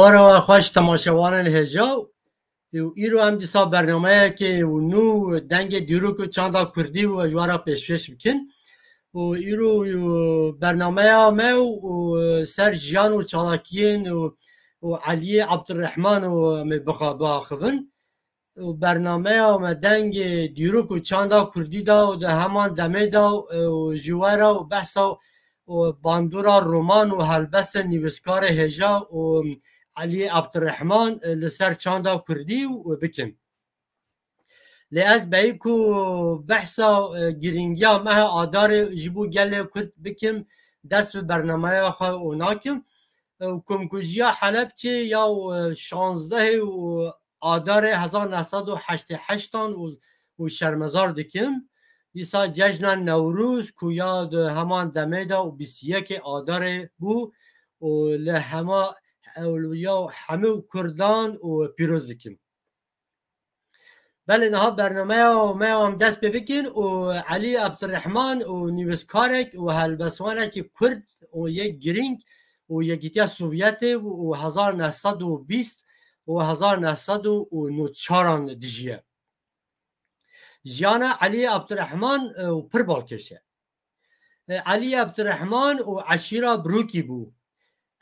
سلامدار و خوش تماشاوان الهجا و ایرو هم دیسا برنامه که و نو دنگ دیروک و چاندا کردی و جوارا پیش بکن و ایرو برنامه همه و سر جیان و چالاکین و علی عبدالرحمن و بخابن و برنامه همه دنگ دیروک و چاندا کردی دا و ده همان دمه دا و جوارا و بحثا و باندورا رومان و هلبس نویسکار هجا و علی عبدالرحمن لسر چاندا کردی و بکن لیاز بیکو بحثا گرینگیا مه آدار جبو گل کرد بکم دست به برنامه خواه و ناکم و کمکوجیا حلب چه یا 16 و آدار 1988 و شرمزار دکم دیسا جشن نوروز کو یاد همان دمیدا و 21 آدار بو و لهما یا همه کردان و پیروز دکم بله نها برنامه و ما هم دست بکن و علی عبدالرحمن و نویسکارک و هلبسوانه که کرد و یک گرینگ و یکیتیا سوویت و 1920 و 1994 دیجیه جانا علی عبدالرحمن و پر بالکشه علی عبدالرحمن و عشیرا بروکی بو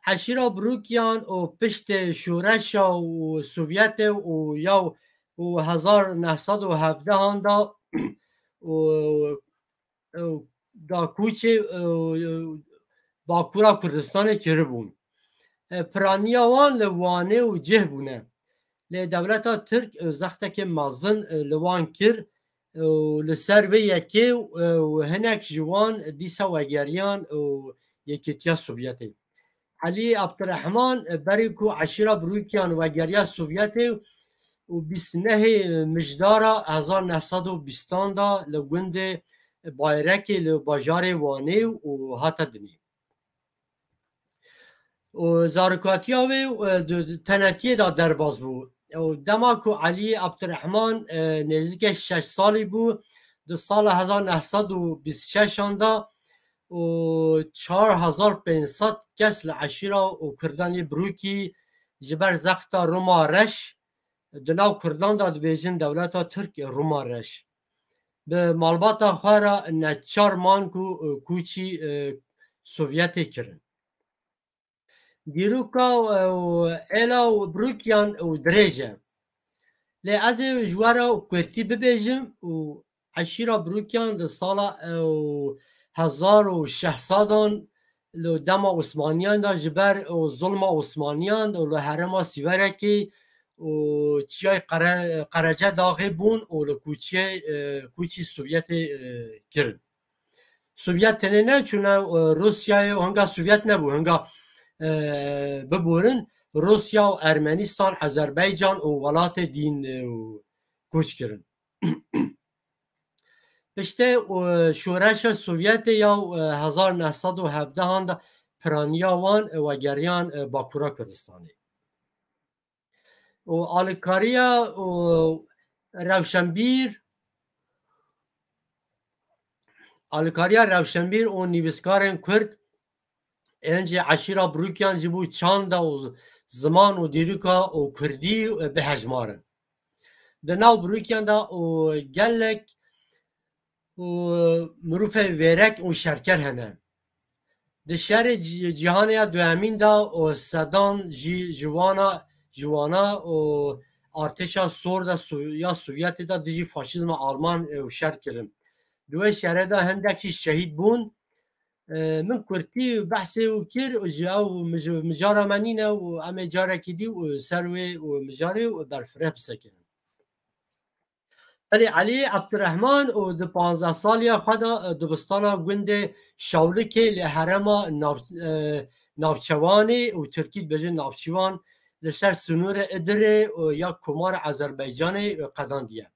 عشیرا بروکیان و پشت شورش و سوویت و یا و 1917 دا دا کوچه باکورا کردستان کربون پرانیاوان لوانه و جه بونه لی دولتا ترک زخته که مازن لوان کر و لسر و یکی و هنک جوان دیسا وگریان و یکیتیا سوویتی علی عبدالرحمن بریکو عشیرا بروکیان وگریا سوویتی و 29 مجدارا 1920 دا لگوند بایرک لباجار وانه و هاتا دنی و زارکاتیا و تنتیه دا درباز بو و دماکو علی عبدالرحمن نزدیک 6 سالی بو دو سال 1926 دا و 4500 کس لعشیرا و کردانی بروکی جبر زختا روما رش دناو کردان دا بیجن دولتا ترک روما رش به مالباتا خوارا نچار مانکو کوچی سوویتی کرن دیروکا و ایلا و بروکیان و دریجه لی از جوارا کرتی ببیجم و عشیرا بروکیان ده سالا 1600 لو دما عثمانیان دا جبر و ظلم عثمانیان و لحرم سیورکی و چیای قرجه داغی بون و کوچی سوویت کرد سوویت تنه نه چونه روسیای هنگا سوویت نبو هنگا ببورن روسیا و ارمنستان آذربایجان و ولات دین کوچ کرن پشته شورش سوویت یا 1917 دا پرانیاوان و گریان باکورا کردستانی و آلکاریا و روشنبیر و نویسکارن کرد اینجا عشیرا بروکیان جبو چاندا و زمان و دیروکا و کردی به هجمارن دناو بروکیان دا و گلک و مروف ویرک و شرکر هنه ده شهر جهانی دوامین دا و صدان جوانا و ارتشا سور دا یا سوویت دا دیجی فاشیزم آلمان و شرک کرن دوی شهر دا هندکشی شهید بون من کرتی بحثی و کر و جاو مجارا منینه و اما جارا کدی و سروی و مجاری و برفره بسکن ولی علی عبدالرحمن و دو 15 سالی خدا دبستانا گوند شاولکی لحرما نافچوانی و ترکی بجن نافچوان لسر سنور ادره و یا کمار آذربایجانی قداندیه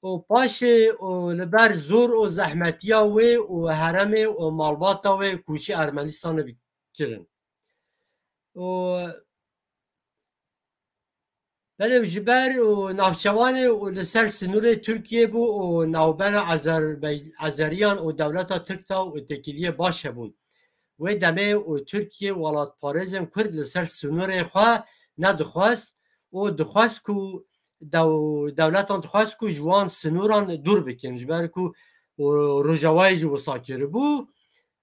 و پاش و لبر زور و زحمتیا و حرم و مالباتا و کوچی ارمنستان بکرن و بله جبر و نافچوان و لسر سنور ترکیه بو و نوبن آذریان و دولتا ترکتا و تکیلیه باشه بون و دمه و ترکیه ولات پارێزên Kurd li ser sınûrê xwe nedixwast û dixwast ku dewletan dixwast ku ji wan sınûran dûr bikin ji ber ku rojavayê jî wisa kiribû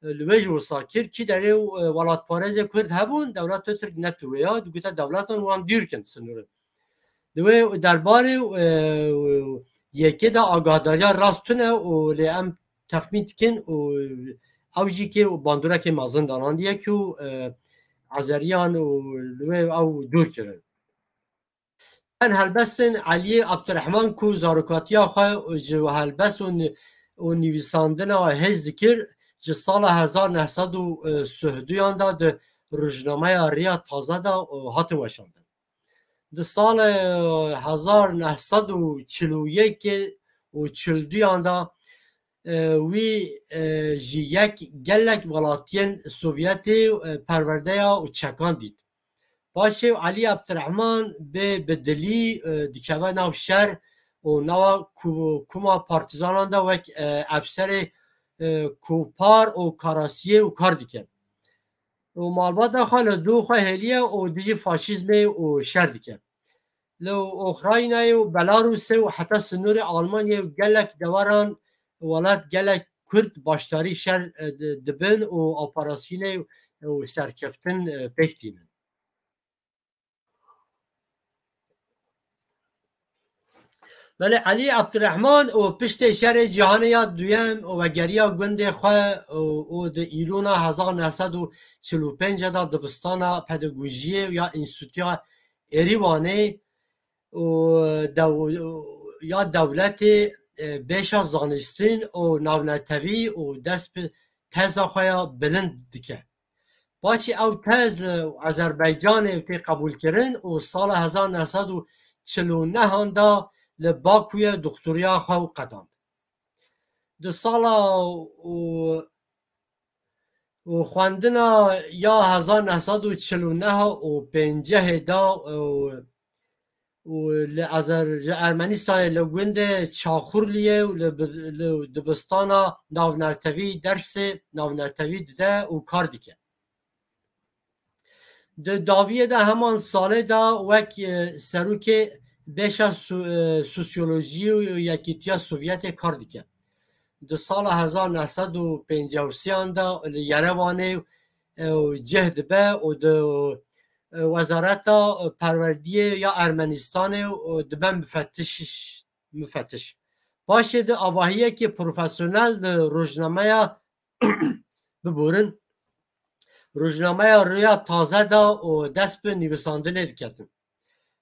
li wê jî wisa kir kî derê welat parêzê Kurd hebûn dewleta Tirk netûye ya dikute dewletan wan dûr kin sınûrê li wê derbarê yekê de agahdariya rast tune û lê em texmîn dikin û ew jî kê bandûrekê mezin danandiye ku Azeriyan û li wê ew dûr kirin em helbestên Eliyê Abdirehman ku zarokatiya xwe ji helbest û nivîsandina hêz dikir ji sala 1942 da di Rojnameya Rêya Taze da hatin weşandin. Di sala 1941 û 42 da wî ji yek gelek welatiyên Sovyetê perwerdeya û çekan dît. Paşê Elî Abdirehman bê bi dilî dikeve nav şer û nava kuma partîzanan da wek efserê Kopar û Karasiyê û kar dike. û malbata xwe li dû xwe hêliye û dijî faşîzmê û şer dike. Li Ukraynayê û Belarûsê û heta sınûrê Almanyayê gelek deweran welat gelek Kurd başdarî şer dibin û operasyonê û serkeftin pêk dînin. Belê Elî Abdirehman û piştê şerê cîhanê ya duyem û vegeriya gundê xwe û di îlûna 1945 da dibistana pedagojiyê ya Înstîtuya Êrîvanê û ya dewletê bêşa zanîstin û navnetevî û dest bi teza xwe ya bilind dike. Paşê ew tez li Azerbaycanê tê qebûlkirin û sala 1949 da li Bakûyê doktoriya xwe qedand. Di sala û xwendina ya 1949 da û li Ermenistanê li gundê Çaxûrliyê û li dibistana navnetevî dersê navnetevî dide û kar dike. Di dawiyê de heman salê da wek serokê bêşa sosyolojiyê û yekîtiya Sovyetê kar dike. Di sala 1953 da li Yerevanê cih dibe û di Wezareta Perwerdiyê ya Ermenistanê dibe müfettiş. Paşê di avahiyekê profesyonel di Rojnameya biborin Rojnameya Rêya Taze da û dest bi nivîsandinê diketin.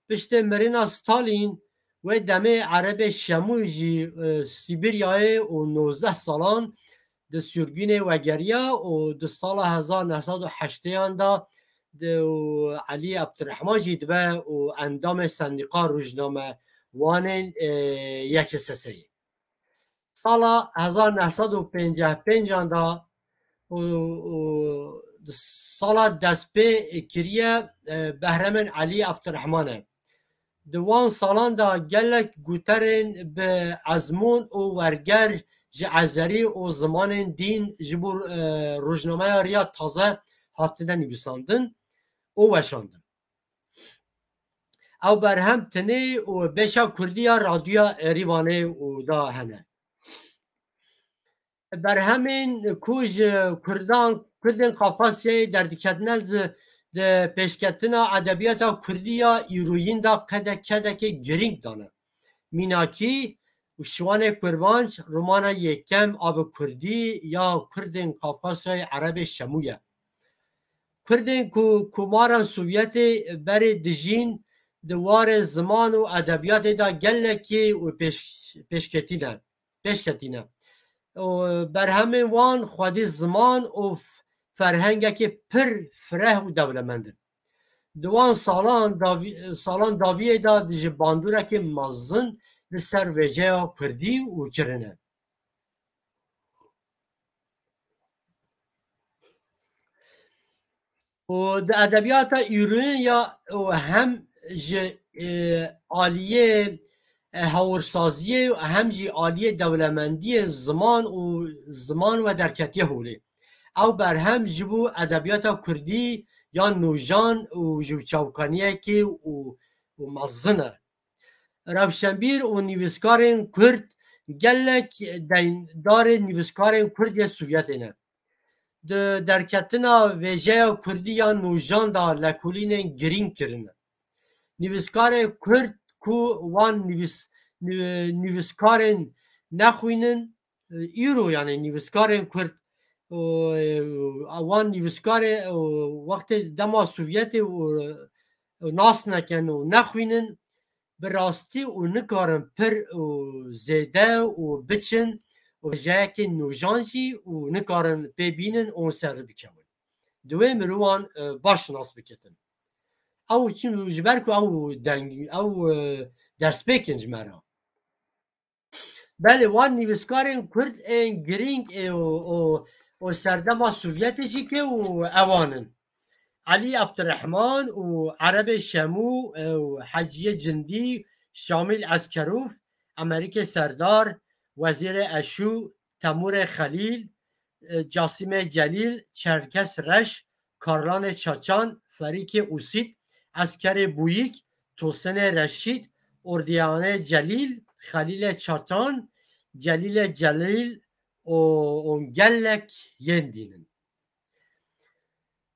Piştê mirina Stalin wê demê erebê şemû jî Sîbiryayê û 19 salan di sürgûnê vegeriya û di sala 1980 da Elî Abdirehman jî dibe û endamê sendîqa rojnamewanên Yekîseseyê. Sala 1955 da sala destpê kiriye Behremên Elî Abdirehmanê. Di wan salan da gelek guterên bi ezmûn û werger ji ezerî û zimanên dîn ji bo Rojnameya Rêya Taze hatine nivîsandin û weşandin. Ew berhem tinê û bêşa Kurdî ya Radyoya Êrîvanê û da hene. Berhemên ku ji Kurdên Qafqazyayê derdiketine di pêşketina edebiyata Kurdî ya îroyîn da kedekê girîng dane. Mînakî û Şiwanê Kurbanc romana yekem a bi Kurdî ya Kurdên Qafqazyayê erebê şemû ye. Kurdên ku komaran Sovyetê berê dijîn di warê ziman û edebiyatê da gelekî û pêşketîne. Berhemên wan xwedî ziman û ferhengekê pir fireh û dewlemend in. Di wan salan dawiyê da ji bandûrekê mezin li ser wêjeya Kurdî û kirine. û di edebiyata îroyîn ya hem ji aliyê hawirsaziyê hem jî aliyê dewlemendiyê ziman ve derketiye holê. او برهم جبو ادبیات کردی یا نوجان و جو چاوکانیه که و مزنه روشنبیر و نویسکارین کرد گلک دار نویسکارین کرد سوویت نه در کتنا ویژه کردی یا نوجان دا لکولین گرین کرنه نویسکار کرد کو وان نویسکارین نخوینن ایرو یعنی نویسکارین کرد وان نویسکار وقت دما سوویت و ناس نکن و نخوینن براستی و نکارن پر زیده و بچن و جایک نوجانجی و نکارن ببینن اون سر بکون دوی مروان باش ناس بکتن او چون جبرکو او دنگ او درس بکنج مرا بله وان نویسکارین کرد این گرینگ و سردما سوویتشی که و اوانن علي عبد الرحمن وعربي شامو وحجية جندي شامل عسكروف أمريكا سردار وزير أشو تمور خليل جاسم جليل چرکس رش کارلان چاچان فريق اوسید عسكر بویک توسن رشید اردیانه جلیل خلیل چاچان جلیل جلیل و گلک یندینن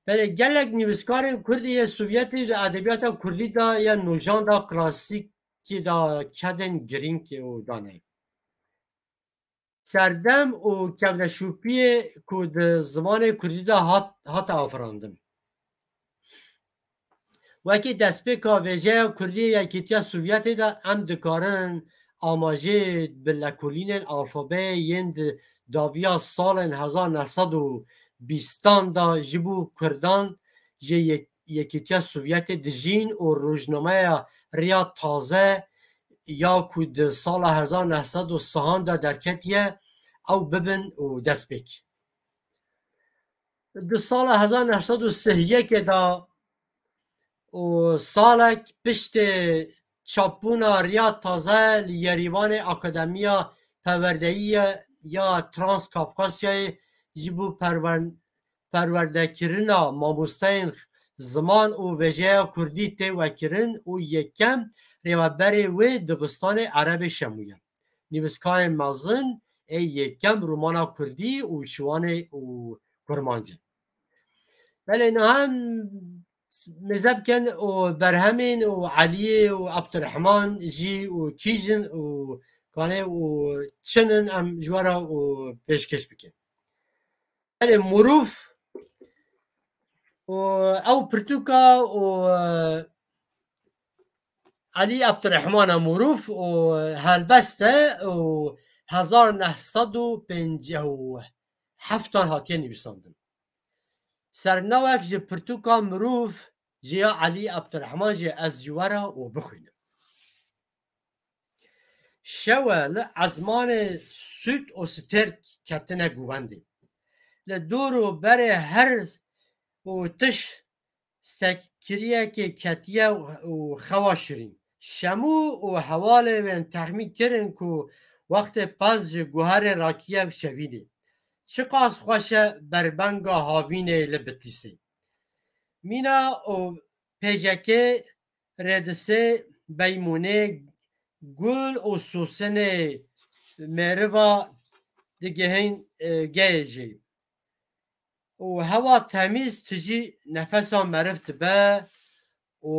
بله گلک نویسکارین کردی سوویتی دا ادبیات کردی دا یا نوجان دا کلاسیکی دا کدن گرینگ و دانه سردم و کبلشوپی کد زمان کردی دا هات آفراندم وکی دستپیکا ویژه کردی یکیتیا سوویتی دا ام دکارن آماجه بلکولین الفابه یند داویا سال 1920 دا جبو کردان جه یکیتیا سوویت دجین و روزنامه ریا تازه یا کود سال 1930 دا درکتیه او ببن و دست بک در سال 1931 دا و سالک پشت چاپونا ریا تازه لیریوان اکادمیا پروردهی یا ترانس کافکاسیای جبو پرورده کرنا ماموستین زمان و وجه کردی تی وکرن و یکم ریوبری و دبستان عرب شمویه نویسکار مزن ای یکم رومانا کردی و شوان و کرمانجه ولی نه هم مذهب کن و برهمین و علی و عبدالرحمن جی و کیجن و کانه و چنن ام جوارا و پیشکش بکن ولی مروف او پرتوکا و علی عبدالرحمن مروف و هلبسته و 1957 هاتیه نویساندن سرنوک جه پرتوکا مروف جه علی عبدالرحمن جه از جوارا و بخوینم شوه لعزمان سوت و سترک کتنه گوونده لدورو بره هر و تش سکریه که کتیه و خواشرین شمو و حواله من تخمین کرن که وقت پاز گوهر راکیه شویده چقاس خوشه بربنگا هاوینه لبتیسه مینا و پیجکه ردسه بیمونه گل و سوسن مروا دیگهین گیجی و هوا تمیز تجی نفسا مرفت به و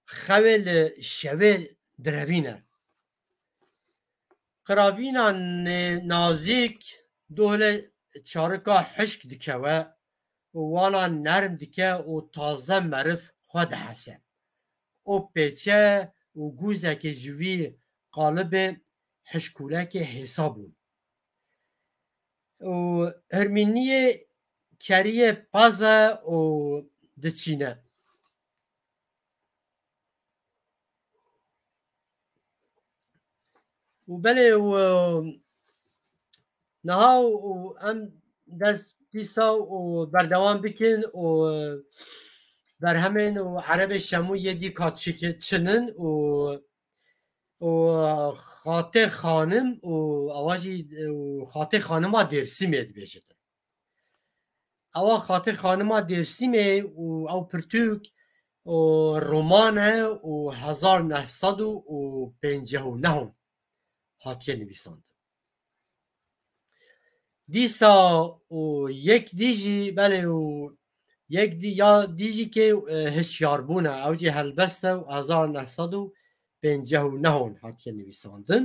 خوال شوه دروینه قراوینا نازیک دوله چارکا حشک دکوه و وانا نرم دکه و تازه مرف خود حسه و پیچه و گوزه که جوی قالب حشکوله که حسابون و هرمینی کریه پازه و دچینه و بله و نها و ام دست دیسا و بردوام بکن و بر همین و عرب شمو یدی کاتشی چنن و خاطر خانم و آواجی و خاطر خانم ها درسی مید بیشتر ئەوە خاطر خانما دێرسیمێ و ئەو پرتوک و ڕۆمانە و 1959 هاتیە نویساندن. دیسا و یەک دیژی بەێ و یەک یا دیژی کێ هشیاربوونە ئەو جێ هەلبەستە و 1959 هاتیە نویساندن.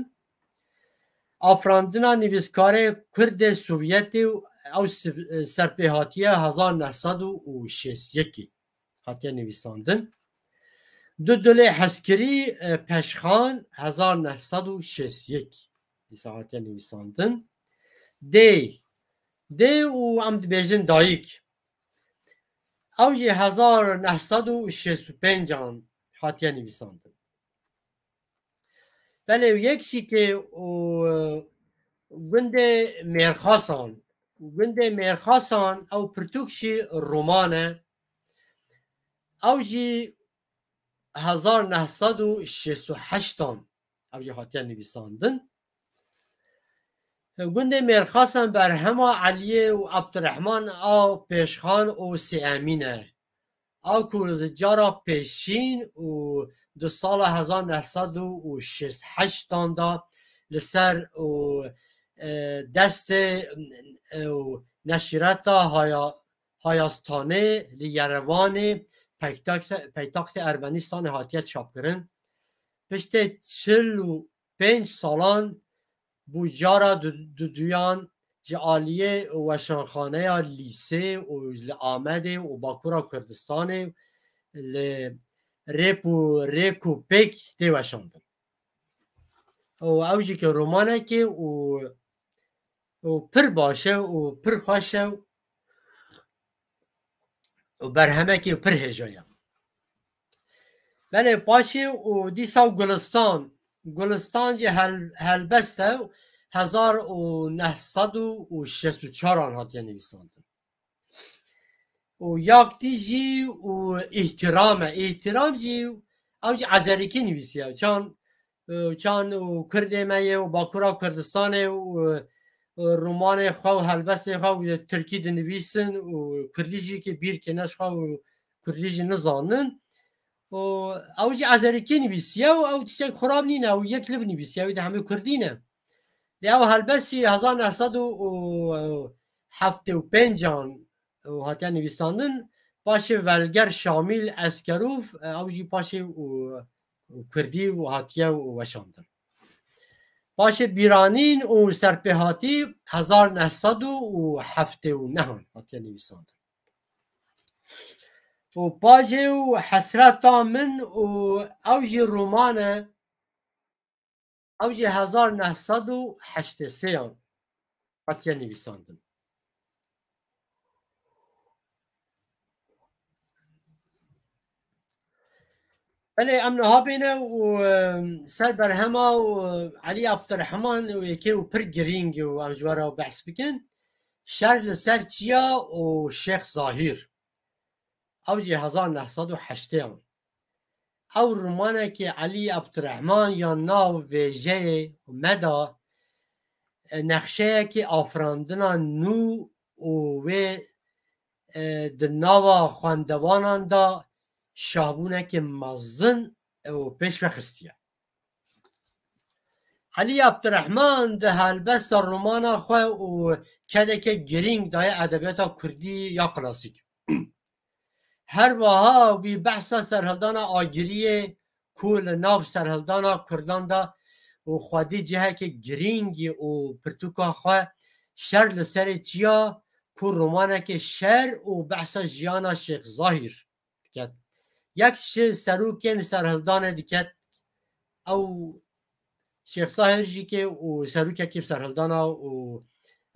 ئافراندنا نویسکارê Kurdê Sovyetê û ew serpêhatiya 1961 hatiye nivîsandin. Du dilê hezkirî peşxan 1961 dîsa hatiye nivîsandin. Dê û em dibêjin dayîk ew jî 1965 hatiye nivîsandin. Belê yek jîkê gundê Mêrxasan ew pirtûk jî roman e ew jî 1968 ew jî hatiye nivîsandin. Gundê Mêrxasan berhema Eliyê û Abdurehman a Pêşxan û Sêemîn e. Ew ku ji cara pêşîn û di sala 1968 da li ser destê neşîreta Hayastanê li Yerevanê paytaxtê Ermenistanê hatiye çapkirin. Piştî 45 salan bû cara duyan ji aliyê weşanxaneya lîsê û li Amedê û Bakûra Kurdistanê li rêp û pêk tê weşandin. Ew jî ke romanekê û pir baş e û pir xweş e û berhemekê pir hêja ye. Belê paşê û dîsa Gulistan jî helbest e 1964 hatiye nivîsandin. û yak dî jî û îhtiram e. Îhtiram jî ew jî ezerîkî nivîsiye. Çan û Kurdê me ye û Bakûra Kurdistanê û romanê xwe û helbestê xwe li Tirkî dinivîsin û Kurdî jî kê bîrkê ne ji xwe û Kurdî jî nizanin. Ew jî ezerîkî nivîsiye û ew tiştek xurab nîne ew yek li binivîsiye ew de hemû Kurdî ne. Lê ew helbest jî 1975 hatiye nivîsandin. Paşê Velger Şamîl Eskerûf ew jî paşê Kurdî û hatiye weşandin. Paşê Bîranîn û serpêhatî 1979 hatiye nivîsandin. û paşê Hesreta min û ew jî roman e ew jî 1983 hatiye nivîsandin. Belê em niha bêne û ser berhema û Elî Abdurehman û yekê û pir girîng û em ji we re behs bikin. Şer li ser çiya û Şêx Zahîr ew jî 1980. Ew romanekî Elî Abdurehman ya nav vêjeyê me da nexşeyekî afirandina nû û wê di nava xwendevanan da şahbûnekî mezin û pêş vexistiye. Elî Abdurehman di helbesta romana xwe û kedeke girîng daye edebiyata Kurdî ya klasîk. Her wiha wî behsa serhildana agiriyê ku li nav serhildana Kurdan da û xwedî cihekê girîngî û pirtûka xwe şer li serê çiya ku romanekê şer û behsa jiyana Şêx Zahîr diket. Yek ji serokên serhildanê diket ew Şêx Zahîr jî kê û serokekî serhildana û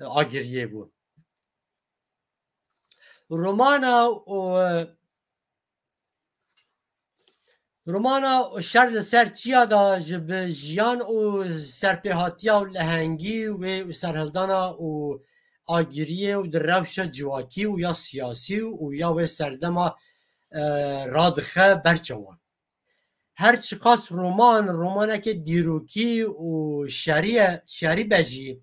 agiriyê bû. Romana şer li ser çiya da ji bi jiyan û serpêhatiya û lehengî wê û serhildana û agiriyê û di rewşa civakî û ya siyasî û ya wê serdema radixe berçawan. Her çiqas romanekê dîrokî û şerî be jî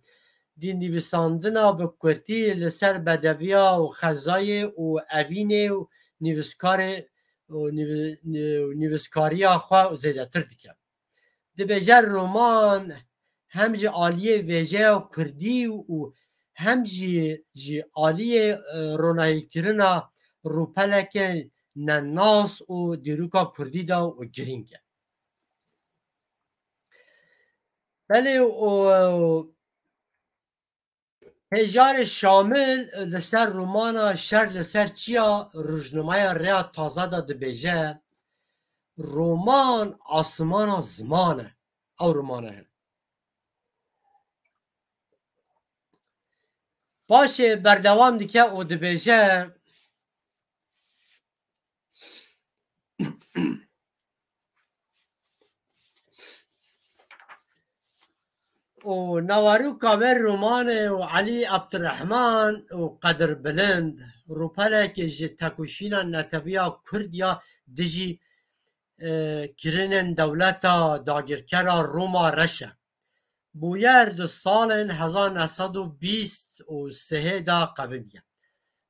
دی نویساندنا به کورتی لسر بدویا و خزای و اوینه و نویسکاریا خواه زیده تر دیکن. دی بجر رومان هم جی آلیه ویجه و کردی و هم جی آلیه رونایی کرنا روپلک نناس و دیروکا کردی دا و گرینگه. بله هجار شامل لسر رومانا شر لسر چیا روزنامه ریا تازه دا دبیجه رومان آسمان زمانه او رومانه هم باشه بردوام دیگه او دبیجه و نوارو کامر رومان و علی عبدالرحمن و قدر بلند روپله که جی تکوشینا نتبیا کردیا دیجی کرنن دولتا داگرکرا روما رشه بویر دو سال 1923 دا قبیه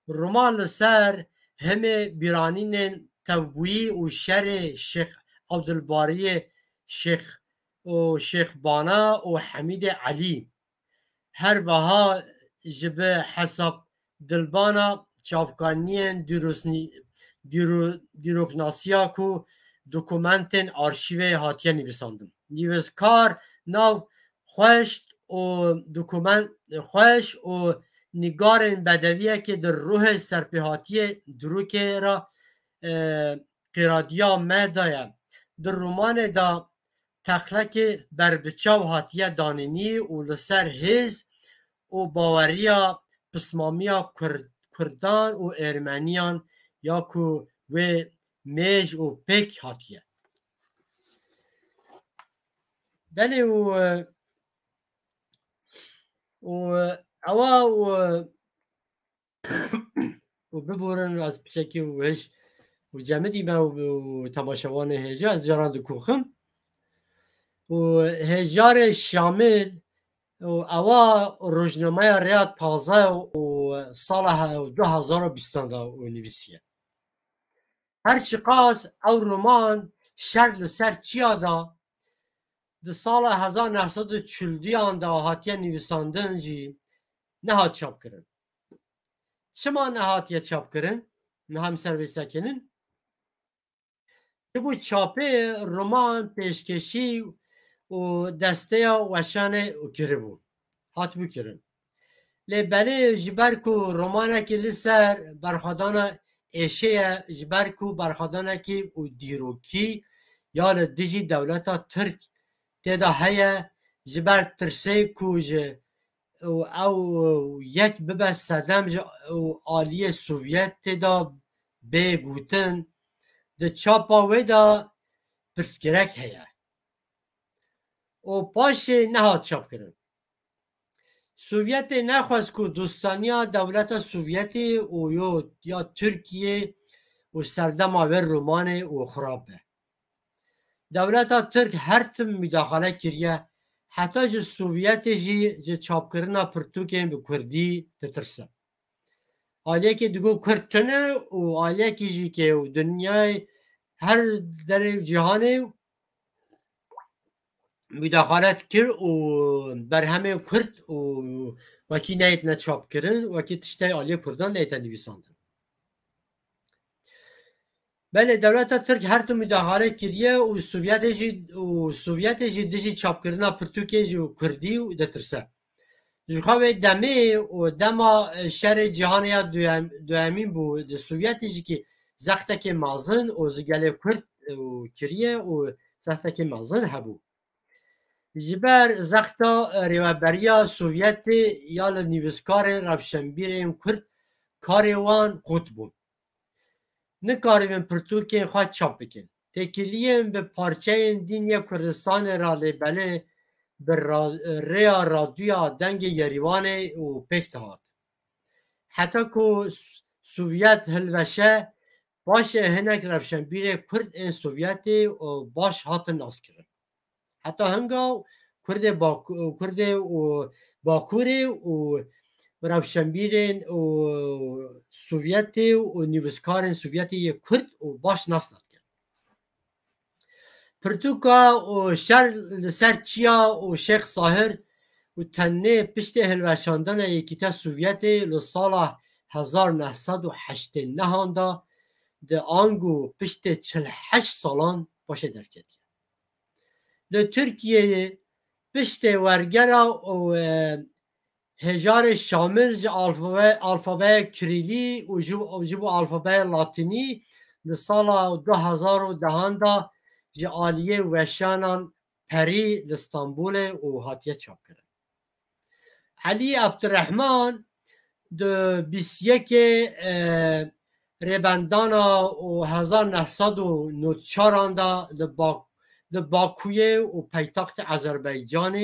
رومان لسر همه بیرانین توبویی و شر شیخ عبدالباری شیخ بانا و حمید علی هر وها جبه حساب دلبانا چافکانین دیروکناسیا کو دوکومنتن آرشیو هاتیه نویساندم نویسکار ناو خوش و دوکومنت خوش و نگارن بدویه که در روح سرپیهاتی دروکه را قرادیا مدایه در رومان دا تخلک بربچاو هاتیه دانینی و لسر هز و باوریا پسمامیا کردان و ارمنیان یا که و میج و پک هاتیه بله و ببورن از پیشکی و جمعی ما و تماشاوان هجا از جران دو کوخم و هجار شامل و اوا روزنامه ریاض تازه و سال 2020 و نویسیه هر چقاس او رومان شر لسر چیا دا ده سال 1942 دا هاتیه نویساندن جی نهات چاپ کرن چما نهاتیه چاپ کرن؟ نه هم سرویسه کنن؟ که بو چاپه رومان پیشکشی و دسته وشانه کرده بود هات بو کرن بله جبر کو رومانه که لسر برخوادان ایشه جبر کو برخوادانه که او دیروکی یا لدیجی دولتا ترک تیدا هیا جبر ترسه کو او یک ببه صدم او آلی سوویت تیدا بگوتن ده چاپا ویدا پرسکرک هیا و پاشه نهاد چاپ کرن سوویت نخواست که دوستانیا دولت سوویتی و یا ترکیه و سردم آور رومان و خرابه دولت ترک هر تم مداخله کریه حتی جه سوویت جه چاپ کرنا پرتوکین به کردی تترسه آلیه که دگو کردتنه و آلیه که جه که دنیای هر در جهانه مداخلت کرد و بر همه کرد و وکی نیت نچاپ کرن وکی تشتای آلیه کردان نیت نویساندن بله دولت ترک هر تو مداخله کریه و سوویت جی دیجی چاپ کرنا پرتوکیه جو کردی و دترسه جخواه دمه و دما شهر جهانیا دوامین بود سوویت جی که زخته که مازن و زگله کرد و کریه و زخته که مازن هبو جبر زختا ریوبریا سوویت یا لنویسکار رفشنبیر کرد کاروان قوت بود نکاریم پرتوکین خواه چاپ بکن تکیلیم به پارچه دینی کردستان را لیبله به ریا رادویا دنگ یریوان و پکت هات حتی که سوویت هلوشه باشه هنک رفشنبیر کرد این سوویتی و باش هات ناس کرد حتی هنگا کرد و باکوری و روشنبیرین و سوویتی و نیوزکارین سوویتی کرد و باش نسند کرد پرتوکا و سر چیا و شیخ صاهر و تنه پشت هلوشاندن یکیتا سوویتی لسال 1989 دا ده آنگو پشت 48 سالان باشه درکت لترکیه پشت ورگرا و هجار شامل جا الفابه کریلی و جبو الفابه لاتینی لسال 2010 دا جا آلیه وشانان پری لستانبول و هاتیه چاپ کرد علی عبدالرحمن ده 21 ریبندانا و 1994 دا لباکوی و پیتاخت آذربایجان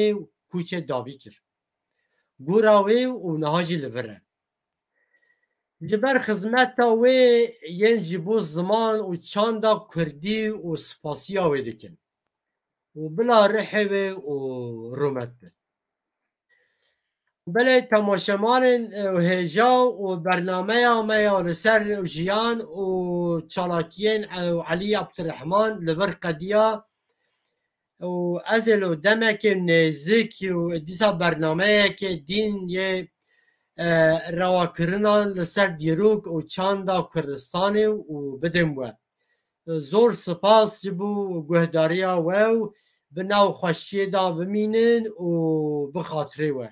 کوچه داوی کرد گوراوی و نهاجی لبره جبر خدمت وی ین جبو زمان و چاندا کردی و سپاسیا وی دکن و بلا رحوی و رومت بید بله تماشامان و هجا و برنامه آمیا لسر جیان و چالاکین و علی عبدالرحمن لبر قدیا و ازل و دمک نزدیک و دیسا برنامه که دین یه رواکرنا لسر دیروک و چاندا کردستانی و بدم و زور سپاس جبو گهداریا و بناو خوشی دا بمینن و بخاطره و